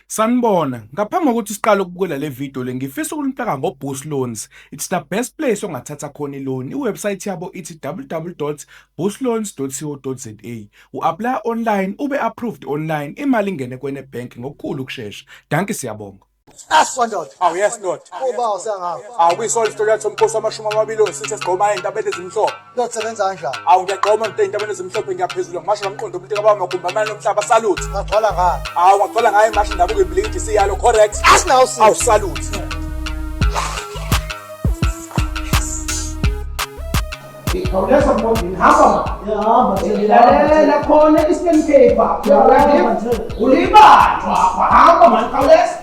Sanibona, ngaphambi kokuthi siqale ukubukela le video le ngifisa ukunipeka ngoBoost Loans. It's the best place ongathatha khona i-loan. Iwebsite yabo ithi www.boostloans.co.za. U-apply online, ube approved online, imali ingene kwene bank ngokukhulu ukushesha. Danke siyabonga. Aswandoda. Awu yes Lord. Uba usengawo. Kuyisona istori yathi umkhosi wama-20 sithi sigqoma ey'ntabeni ezimhlophe. Lokusebenza kanjani? Ngiyagqoma ey'ntabeni ezimhlophe ngiyaphezulu ngimasho ngamqondo umuntu kababa magumbi amane omhlaba salute. Ngagcwala ngani? Ngagcwala ngayo imasho indabuko ibhilidi siyalo correct. Asinawo si. Salute. Khawuleza mbondini hamba Yahamba lalela khona i-scan paper ulibanjwa apha hamba mani khawuleza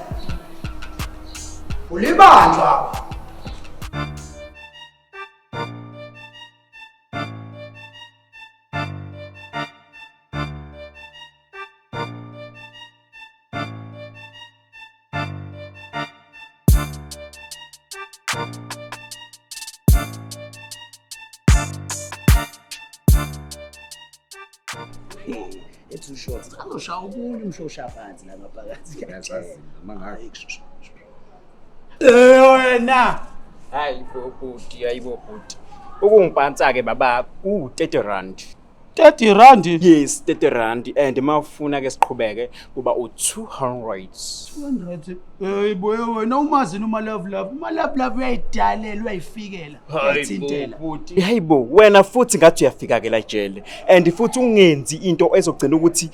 ulibanjwa apha It's too short. Angishaya ukunye umshosha phansi la ngaphakathi. Yazazi mangaka. Wena. Hayi bo bhuti. Ukungiphansa ke baba u30 rand. 30 rand. Yes, 30 rand and mawufuna ke siqhubeke kuba u200. 200. Hey boy wena umazi noma love love uyayidalela uyayifikela. Uyayithintela. Bhuti. Hayibo wena futhi ngathi uyafika ke la jele and futhi ungenzi into ezogcina ukuthi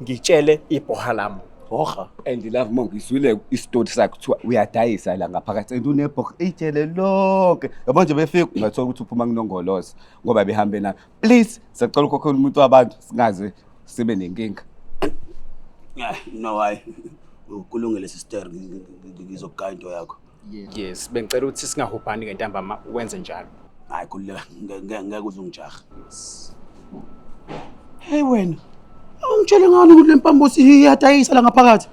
ngitshele ibhoha lami. Hoga. And love mongiswile istori sakhe kuthiwa uyadayisa la ngaphakathi and unebhox ejele lonke. Yabo nje befika ungathola ukuthi uphuma kunongoloza ngoba behambe na. Please sicela ukhokhela umuntu wabantu singaze sibe nenkinga. No why. Ukulungele sister ngizogaya into yakho. Yes, bengicela ukuthi singahubhani ngentambama wenze njalo. Hayi kulula ngeke uzungijaha. Hey wena. Ungitshela ngani ukuthi lempambosi iyadayisa la ngaphakathi?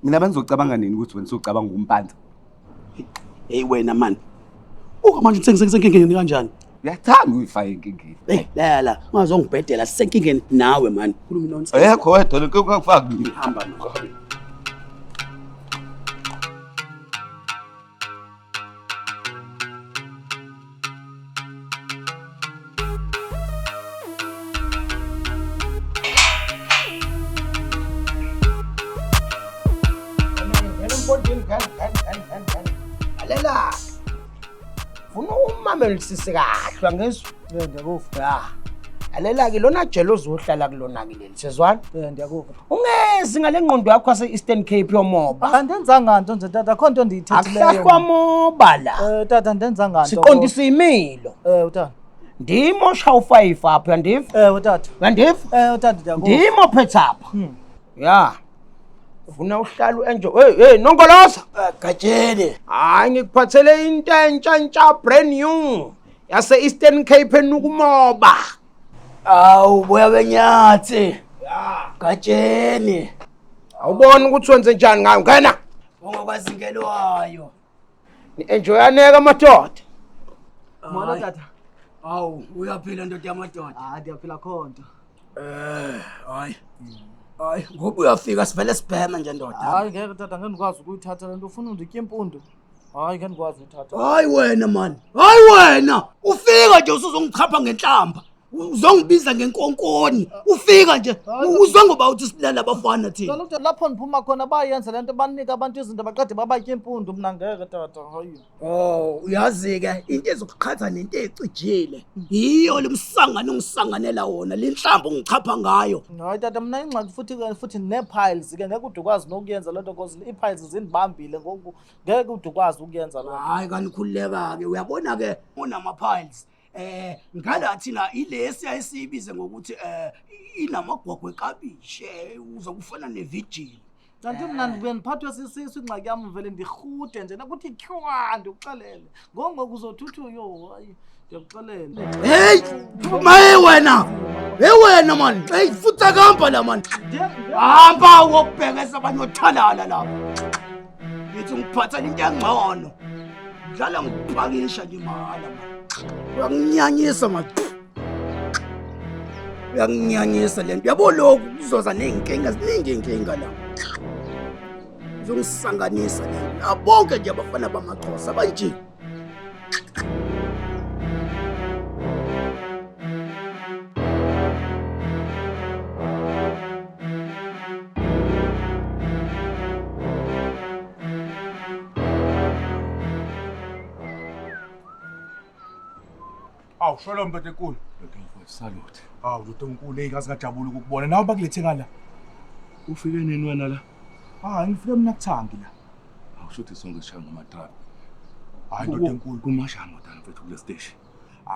Mina bengizocabanga nini ukuthi wena usocabanga ngumpanza? Hey wena man. Manje sengisenkingeni kanjani? Uyathanda uyifaka enkingeni. Hey la ungazongibhedela sisenkingeni nawe man. Khuluma nonsense. Ayekho wedwa le nkinga ngifaka kimi. Hamba no. alela funa umamelisise kahle ngezwe Ndiyakuva. alela ke lona jelo ozohlala kulona ke leli sezwana Ndiyakuva. ungezi ngale ngqondo yakho yase Eastern Cape yomoba Andenzanga nto nje tata akho nto ndiyithethileyo. akuhlahlwa moba la Tata ndenzanga nto. siqondisa imilo Tata. ndimo shaw 5 apha yandiva Tata. yandiva Tata ndiyakuva. ndimo phethe apha ya ufuna uhlala hey nongoloza Gatsheni. hayi ngikuphathele into entsha brand new yase Eastern Cape enukumoba Awu boya benyathi. Gatsheni. awubona ukuthi wenze njani ngayo ngena Ongakwazingelwayo. ni-enjoyaneka madoda Mona tata. Awu uyaphila ndoda yamadoda. Ndiyaphila khonto. Hayi. Hayi, ngoba uyafika sivele sibhema nje ndoda. Hayi ngeke tata ngeke ndikwazi ukuyithatha lento ufuna unditya impundu. Hayi ngeke ndikwazi ukuthatha. Hayi wena man. Hayi wena. Ufika nje usuzongichapha ngenhlamba. Uzongibiza ngenkonkoni. Ufika nje uzongoba uthi silala abafana thina. Kaloku lapho ndiphuma khona bayenza lento banika abantu izinto baqede babatya impundu mina ngeke tata. Hayi. Oh, uyazi ke into ezokuqhatha nento ecijile. Yiyo lemsangano ongisanganela wona, lenhlamba ngichapha ngayo. Hayi tata mina ingxaki futhi ne-piles ke ngeke udukwazi nokuyenza lento because i-piles zindibambile ngoku ngeke udukwazi ukuyenza lento. Hayi kanikhululeka ke uyabona ke unama-piles. Ngala thina ilesi ayisibize ngokuthi inamagwagwe ekabishe uzokufana ne-virgin. Kanti mina ngiphathwe sisisu ingxaki yami vele ndirhude nje nakuthi tyhwa ndikuxelele ngoku uzothuthu yo hayi ndiyakuxelela. Hey maye wena man hey futhi akamba la man hamba wokubhekesa abanyothalala lapha ngithi ngiphathela into engcono dlala ngipakisha nje mahala man uyanginyanyisa man uyanginyanyisa lento yabo lokhu kuzoza nenkinga ziningi inkinga la Uzongisanganisa la bonke nje abafana bamaXhosa banje. Awu shalom ndoda enkulu. Salute. Awu ndoda enkulu ey'kazi kajabula ukukubona. Nawe bakulethe ngala. Ufike nini wena la? Ngifike mina kuthangi la. Awushuthi sonke sishaya ngamatrap. Hayi ndoda enkulu. Kumashaya ngotana mfethu kule station.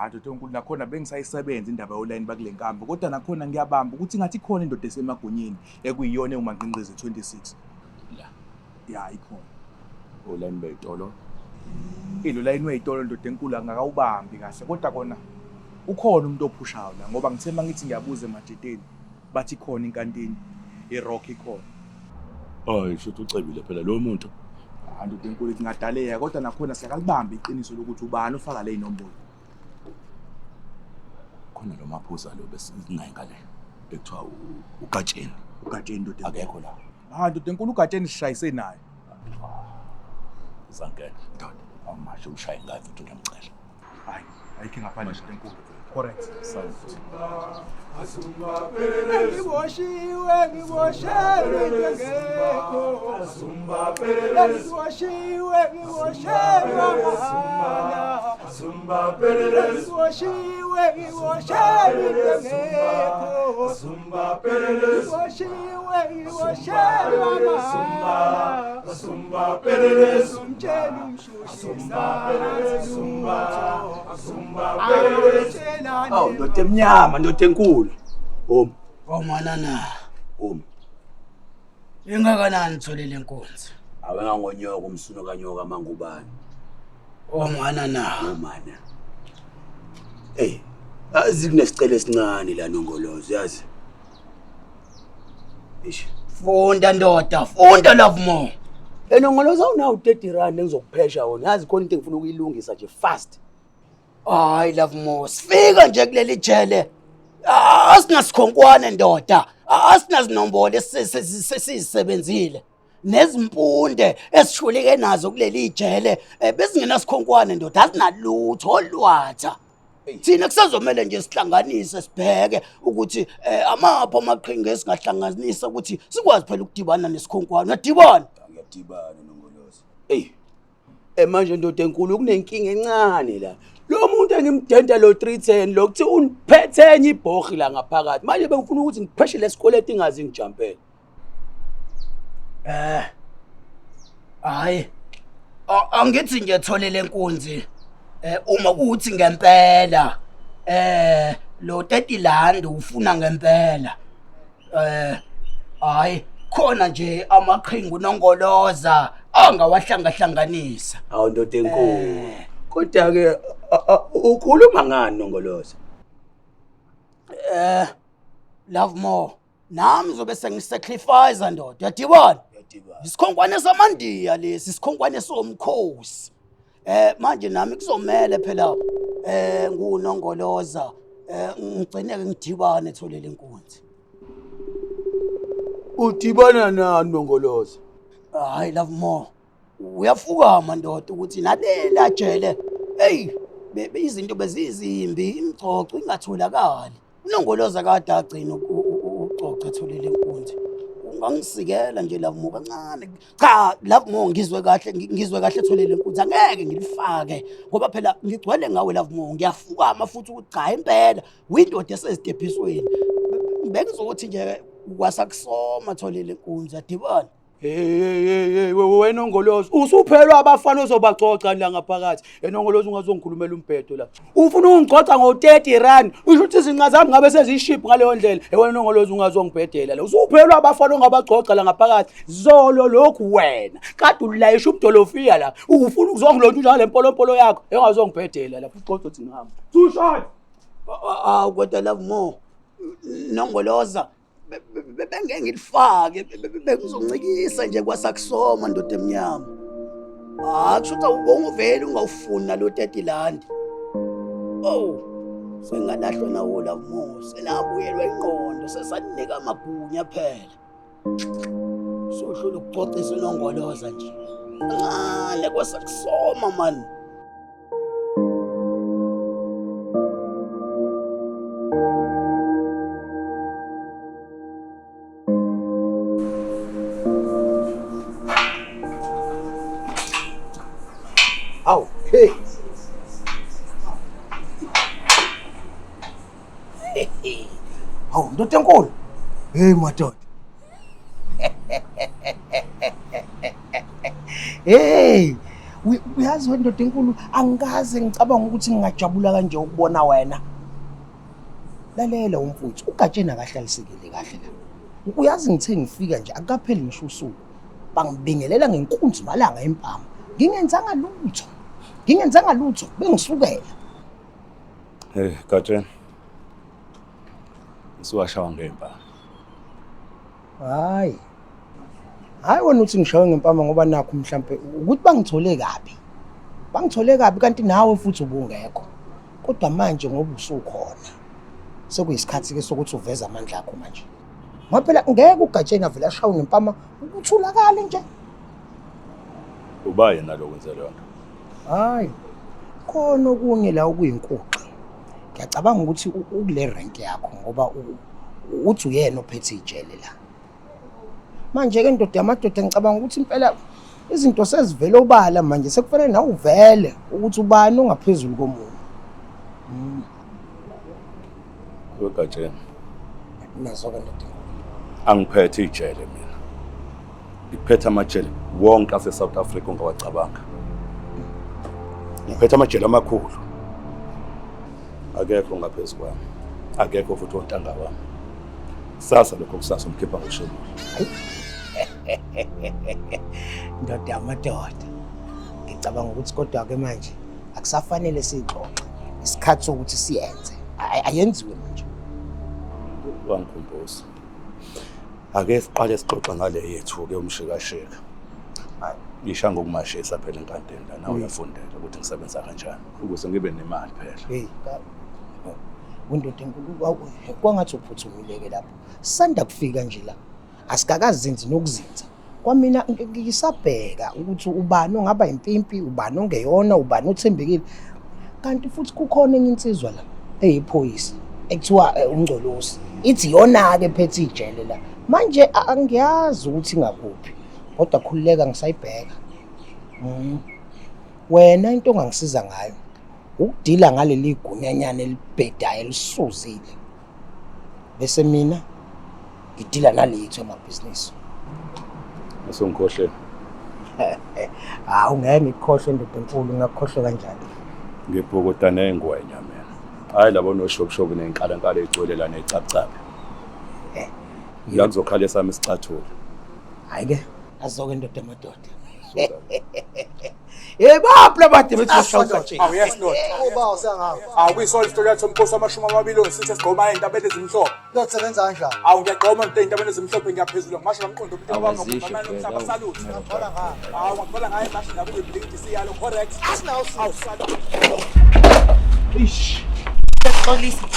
Ndoda enkulu nakhona bengisayisebenza indaba yoline bakule nkambi. Kodwa nakhona ngiyabamba ukuthi ngathi khona indoda esemagonyeni ekuyiyona engumaqinqizi 26. La. Ya ikhona. Oline beyitolo. Ilo line weyitolo ndoda enkulu angakawubambi kahle kodwa kona ukhona umuntu ophushayo la ngoba ngithemba ngithi ngiyabuza emajeteni bathi khona inkantini iRock ikhona. Hayi shothi ucebile phela lo muntu. Ndoda enkulu ngingadaleka kodwa nakhona siyakalibamba iqiniso lokuthi ubani ufaka le inombolo. Khona lo maphuza lo besingayingale ekuthiwa ugatsheni. Ugatsheni ndoda Akekho la. ndoda enkulu ugatsheni sishayise naye. Zanke ndoda amasho ushaye ngayo futhi ngiyamcela. Hayi ayikho ngaphandle ndoda enkulu. Correct. Salute. Ngiboshiwe ngiboshelwe ngekho Zumba Perez ngiboshiwe ngiboshelwe mahala Zumba Perez ngiboshiwe ngiboshelwe ngekho Zumba Perez ngiboshiwe ngiboshelwe mahala Zumba Perez umtshela umshushi Zumba Perez Zumba Perez Awu ndoda emnyama ndoda enkulu. Mwana Ingakanani tholele inkonzi? Awengangonyoka umsuno kanyoka mangubani. Mwana Mana. Azi kunesicelo esincane la Nongolozi yazi. Funda ndoda, funda love more. Nongolozi awunawo 30 rand engizokuphesha wona. Yazi khona into engifuna ukuyilungisa nje fast. Hayi love more. Sifika nje kuleli jele. Asinasikhonkwane ndoda. Asinazinombolo sesisebenzile. Nezimpunde esishulike nazo kuleli jele besingena sikhonkwane ndoda asinalutho olwatha. Thina kusazomela nje sihlanganise sibheke ukuthi amapho amaqhinga esingahlanganisa ukuthi sikwazi phela ukudibana nesikhonkwane. Uyadibana? Ngiyadibana Nongolozi. Manje ndoda enkulu kunenkinga encane la. Lo muntu engimdenda lo 310 lokuthi uniphethe enye ibhogi la ngaphakathi. Manje bengifuna ukuthi ngipheshe lesikoleti ingazi ngijampela. Hayi. Angithi nje tholele inkunzi. Uma kuthi ngempela lo 30 rand ufuna ngempela. Hayi khona nje amaqhinga uNongoloza angawahlangahlanganisa. Awu ndoda enkulu. Kodwa ke ukhuluma ngani Nongoloza? Love more. Nami zobe sengisacrifice ndoda. Uyadibona? Isikhonkwane samandiya lesi, isikhonkwane somkhosi. Manje nami kuzomela phela nguNongoloza ngigcineke ngidibane etholele inkunzi. Udibana nani Nongoloza? Hayi love more. Uyafukama ndoda ukuthi nalela jele izinto bezizimbi imixoxo ingatholakali. uNongoloza kade agcina uxoxa etholele inkunzi. Ungangisikela nje love more kancane. Cha love more ngizwe kahle etholele inkunzi angeke ngilifake ngoba phela ngigcwele ngawe love more ngiyafukama futhi ukuthi cha impela windoda esezidephisweni. Bengizothi nje kwasakusoma etholele inkunzi adibana. Wena Nongolozi usuphelwa abafana ozobacoca la ngaphakathi. Nongolozi ungazongikhulumela umbhedo la. Ufuna ungigcoca ngo30 rand. Usho ukuthi izinqa zami ngabe seziship ngaleyo ndlela. Wena Nongolozi ungazongibhedela la. Usuphelwa abafana ongabacoca la ngaphakathi. Zolo lokhu wena. Kade ulayisha ubudolofia la. Ufuna ukuzongilontsha njalo lempolompolo yakho. Engazongibhedela la. Futhi qoqa uthi ngihamba. Two shot. Kodwa love more. Nongoloza bengeke ngilifake bengizoncikisa nje kwasakusoma ndoda emnyama. Kusho ukuthi ubonguvela ungawufuni nalo 30 rand. Sengalahlwa nawo love more. Senabuyelwa ingqondo sesanika amagunya phela. Sohlula ukucocisa inongoloza nje. Ngale kwasakusoma man. Aw, hey. Aw, ndoda enkulu. Hey madoda. Hey, uyazi wena ndoda enkulu, angikaze ngicabanga ukuthi ngingajabula kanje ukubona wena. Lalela umfuthu, ugatshena kahlalisekile kahle la. Uyazi ngithe ngifika nje akukapheli ngisho usuku. Bangibingelela ngenkunzi malanga empama. Ngingenzanga lutho, bengisukela. Hey, Gatshena. Isiwashawa ngempama. Hayi wena uthi ngishawe ngempama ngoba nakho mhlambe ukuthi bangithole kabi kanti nawe futhi ubungekho. Kodwa manje ngoba usukhona sekuyisikhathi ke sokuthi uveze amandla akho manje. Ngoba phela ngeke ugatshena vele ashawe ngempama ukuthulakala nje. Uba yena lo kwenza lonto. Hayi khona okunye la okuyinkuxa. Ngiyacabanga ukuthi ukule rank yakho ngoba uthi uyena ophethe ijele la. Manje ke ndoda yamadoda ngicabanga ukuthi impela izinto sezivele obala manje sekufanele nawe uvele ukuthi ubani ongaphezulu komuntu. Gatshena. Nazo ke ndoda. Angiphethe ijele mina. Ngiphethe amajele wonke ase South Africa ongawacabanga. Ngiphethe amajele amakhulu. Akekho ngaphezulu kwami. Akekho futhi ontanga wami. Sasa lokho kusasa umkhipha ngoshini. Ndoda yamadoda. Ngicabanga ukuthi kodwa ke manje akusafanele sixoxe. Isikhathi sokuthi siyenze. Ayenziwe manje. Wangikhumbuza. Ake siqale sixoxa ngale yethu ke umshikashika. Hayi, ngisha ngokumashisa phela enkantini la nawe uyafundela ukuthi ngisebenza kanjani ukuze ngibe nemali phela. Hey, undoda enkulu kwangathi uphuthumile ke lapho. Sanda kufika nje la. Asikakazinzi nokuzinza. Kwamina ngisabheka ukuthi ubani ongaba impimpi, ubani ongeyona, ubani othembekile. Kanti futhi kukhona enye insizwa la eyiphoyisa ekuthiwa uNgcolosi. Ithi yona ke phethe ijele la. Manje angiyazi ukuthi ngakuphi. Kodwa khulileka ngisayibheka. Wena into ongangisiza ngayo ukudila ngaleli gunyanyana elibhedayo elisuzile. Bese mina ngidila nalethu emabhizinisi. Usungikhohle. Ungeke ngikhohle ndoda enkulu, ngakhohle kanjani? Ngibhokota nengwenya mina. Hayi labo noshobshobo nenqalankala egcwele la necapcape. Ngiyakuzokhala sami isicathulo. Hayi ke azoke ndoda emadoda. Bapla bade bethishawuza nje. Awu yes Lord. Uba usangawo. Awuyisola isitory yakho somkhosi wamashumi 20 sithi sigoma indabeni ezimhlophe. Kusebenza kanjani? Awu ngiyagqoma into indabeni ezimhlophe ngiyaphezulu ngisho ngamqondo umuntu abangakubona nomhlaba salute. Ngithola ngayo. Awu ngikhola ngaye manje nakuze ibhliki siyalo correct. Asinawo Awu salute. Ish. Xolisa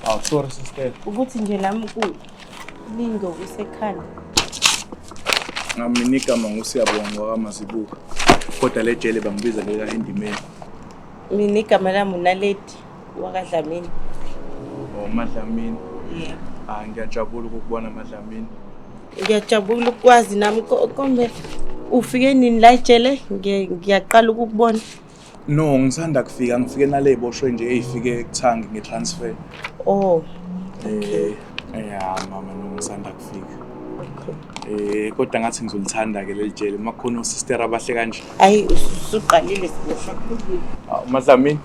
Aw sorry sister. ukuthi nje lami kulingo kusekhanda. Ngaminika mangusiyabonga kwaMasibuka. Kodwa le jele bangibiza lela endimeni. Mina igama lami uNaledi wakadlamini. Madlamini. Yebo. Ngiyajabula ukubona Madlamini. Ngiyajabula ukwazi nami kombe ufike nini la ejele ngiyaqala ukukubona. No, ngisanda kufika, ngifike nale boshwe nje eyifike eKuthangi ngetransfer. Oh. Mama ngisanda kufika. Kodwa ngathi ngizolithanda ke leli jele makhona usister abahle kanje. Hayi usuqalile sizohlakula. Madlamini.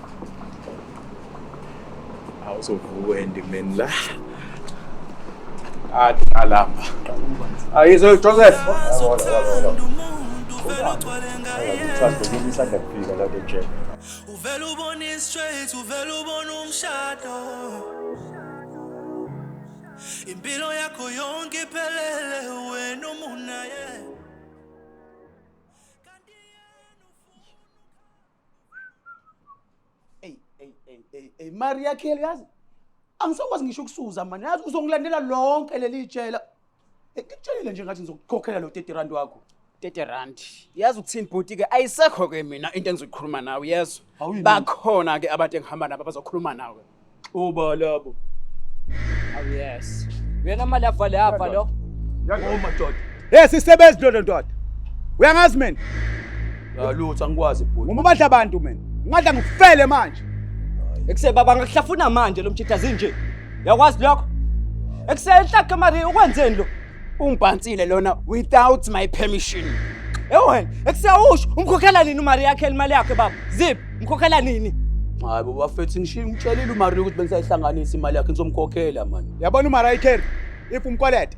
Awuzovuka endimeni la. Alapha. Ayizo Joseph. Uvela ubona straight, uvela ubona umshado. Impilo yakho yonke iphelele wena umuna ye. Maria Kelly yazi. Angisokwazi ngisho ukusuza manje. Yazi uzongilandela lonke leli jela. Ngikutshelile nje ngathi ngizokukhokhela lo 30 rand wakho. 30 rand. Yazi ukuthini bhuti ke ayisekho ke mina into engizokhuluma nawe yezwa. Awuyini? Bakhona ke abantu engihamba nabo abazokhuluma nawe. Oba labo. Awu yes. Wena mali yafa lo. Oh madoda. Yes, isebenzi lo ndoda. Uyangazi mina? Lutho angikwazi bhuti. Uma badla abantu mina. Ngadla ngikufele manje. Ekuse baba ngakuhlafuna manje lo mjitazi nje. Yakwazi lokho? Ekusenhlaka mari ukwenzeni lo? Ungibhansile lona without my permission. Wena, ekusawusho umkhokhela nini imali yakhe imali yakhe baba? Zip, umkhokhela nini? Hayi baba fethi ngishimtshelile uMario ukuthi bengisayihlanganisa imali yakhe ngizomkhokhela man. Yabona uMara ikheri. If umkwelede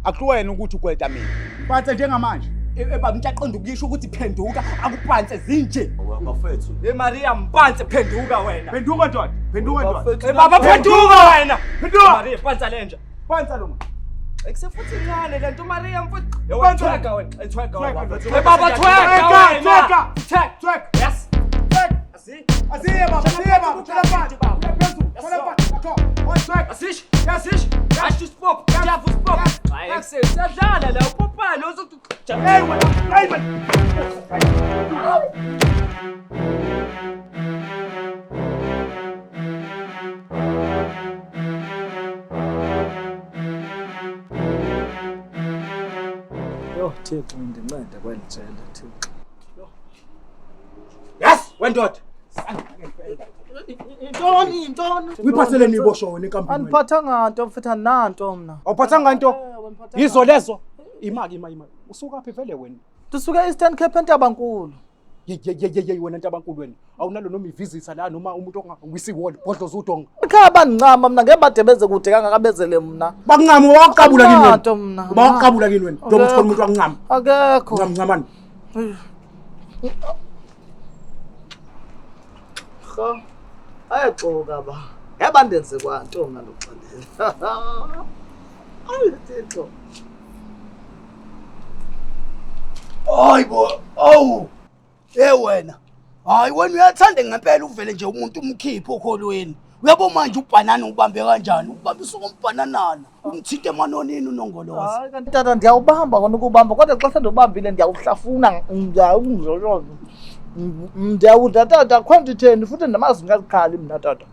akuwena ukuthi ukweleta mina. Mphathe njengamanje. Baba ngiyaqonda ukisho ukuthi phenduka akuphanse zinje. Baba fethu. Maria mphanse phenduka wena. Phenduka ndoda. Phenduka ndoda. Baba phenduka wena. Phenduka. Maria phansa lenja. Phansa lo. Ekusefuthi ngane lento Maria mfuthu. Phansa wena. Ethweka wena. Baba tweka. Tweka. Yes. Asiye baba. Thola phansi baba. Phezulu. Thola phansi. Tweka. Asish. Asish. Asish spop. Jafu spop. Hayi ekuseyadlala la upopala uzothi Hey wena. Hey wena. Yo Thixo ndincede kwelijele Thixo. Yes, wendoda. Intoni? Uyiphathele nibosho wena enkampini. Aniphathanga nto mfethu nanto mna. Awuphathanga nto. Yizo lezo. Imaki. Usuka phi vele wena? Ndisuke Eastern Cape eNtabankulu. Ye wena Ntabankulu wena. Awunalo noma ivizisa la noma umuntu ongawisi wall bodlo zudonga. Ekhaya bangincama mna ngebade beze kude kangakabezele mna. Bakuncama waqabula kini wena. Nto mna. Bawaqabula kini wena. Njengoba ukhona umuntu wakuncama. Akekho. Ncamani. Kho. Ayaxoka ba. Yabandenze kwanto mna loxalela. Ayi Thixo. Hayibo. Awu. Wena. Hayi wena uyathanda ngempela uvele nje umuntu umkhipho okholweni. Uyabo manje ubhanana ubambe kanjani? Ubambisa ngombhananana. Umthinte emanonini unongoloza. Hayi kanti tata ndiyawubamba kona ukubamba kodwa xa sendobambile ndiyawuhlafuna ngiyawungizoloza. Ndiyawuda tata quantity futhi ndamazi ngazikhali mina tata.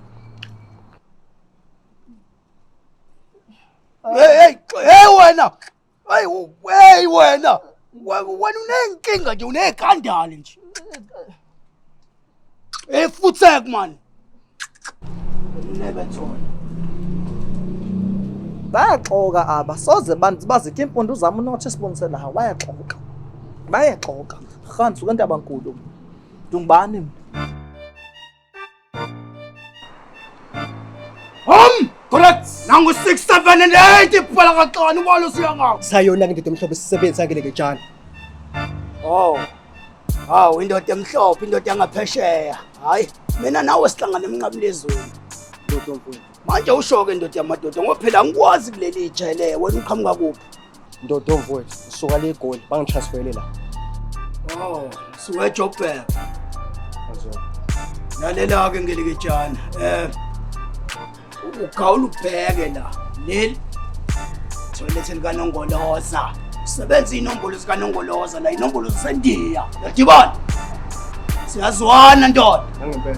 Hey wena. Hey wena. Wena unenkinga nje unegandali nje. Futhek man. Nebethona. Bayaxoka aba soze bazithe impundu zami unothe sibonisela ha bayaxoka. Bayaxoka. Khansi uNtabankulu. Dungubani mina. Correct. Nangu 6 7 and 8 phela kaxani ubalo siyangawo. Sayona ke indoda emhlophe sisebenza ke leke jana. Oh. Hawu indoda emhlophe indoda yangaphesheya. Hayi mina nawe sihlangana emnqabulezweni. Ndodo mfowethu. Manje usho ke indoda yamadoda ngoba phela angikwazi kuleli ijele wena uqhamuka kuphi? Ndodo mfowethu. Usuka le egoli bangitransferele la. Oh, suwe Joburg. Lalela ke ngelike jana. Ukhawula ubheke la. Leli toilet likanongoloza. Sebenza inombolo zikaNongoloza la inombolo zeNdiya. Yadibana. Siyazwana ndoda. Ngempela.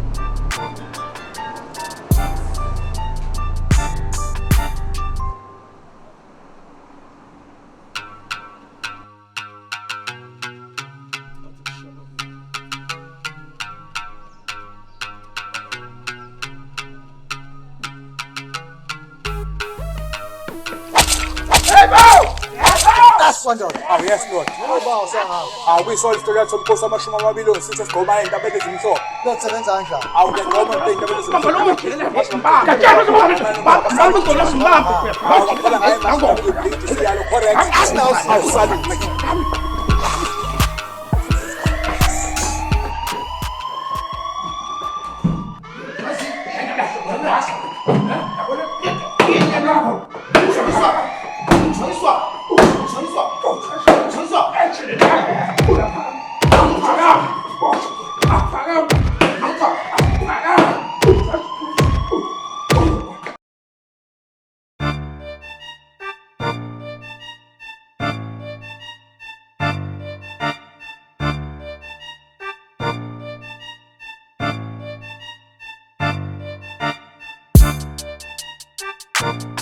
Oh yes Lord. Awuyisona isitory yathi umkhosi amashumi amabili ongisithe sigqoma entabeni ezimhlophe. Kusebenza kanjani? Awungena entabeni yeah.